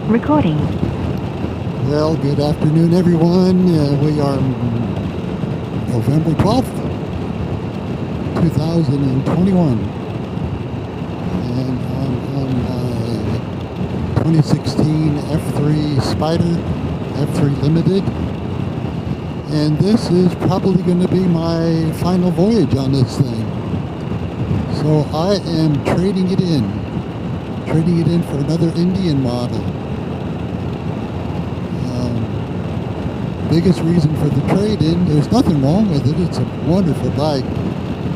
Recording. Well, good afternoon, everyone. We are November 12th, 2021. And I'm on my 2016 F3 Spyder, F3 Limited. And this is probably going to be my final voyage on this thing. So I am trading it in for another Indian model. Biggest reason for the trade-in, there's nothing wrong with it. It's a wonderful bike.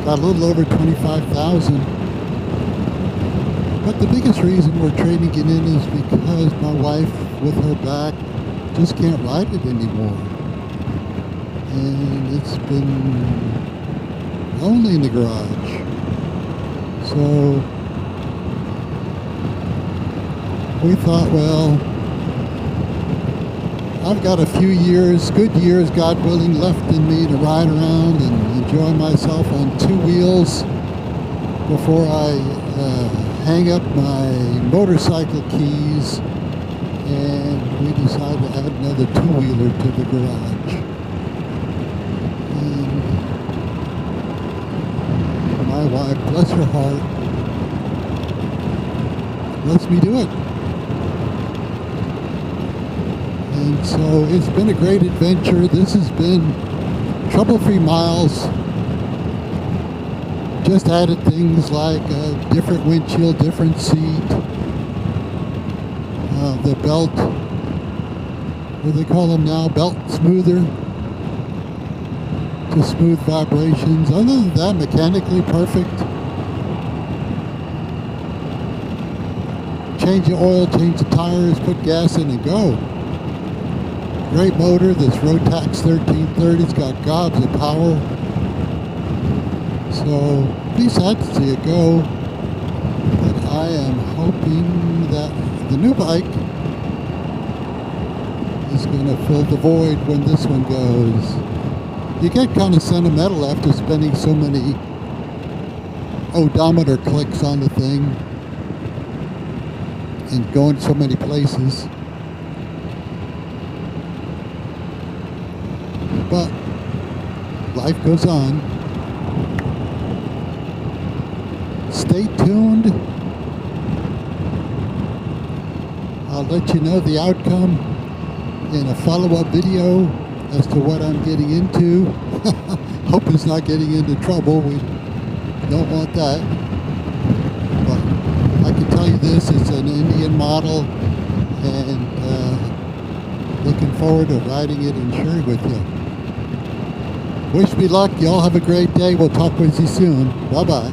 Got a little over 25,000. But the biggest reason we're trading it in is because my wife, with her back, just can't ride it anymore. And it's been lonely in the garage. So we thought, well, I've got a few years, good years, God willing, left in me to ride around and enjoy myself on two wheels before I hang up my motorcycle keys, and we decided to add another two-wheeler to the garage. And my wife, bless her heart, lets me do it. And so it's been a great adventure. This has been trouble-free miles. Just added things like a different windshield, different seat, the belt, what do they call them now? Belt smoother to smooth vibrations. Other than that, mechanically perfect. Change the oil, change the tires, put gas in and go. Great motor, this Rotax 1330's got gobs of power. So, be sad to see it go. But I am hoping that the new bike is going to fill the void when this one goes. You get kind of sentimental after spending so many odometer clicks on the thing and going so many places. But life goes on. Stay tuned. I'll let you know the outcome in a follow-up video as to what I'm getting into. Hope it's not getting into trouble. We don't want that. But I can tell you this, it's an Indian model, and looking forward to riding it and sharing with you. Wish me luck. Y'all have a great day. We'll talk with you soon. Bye-bye.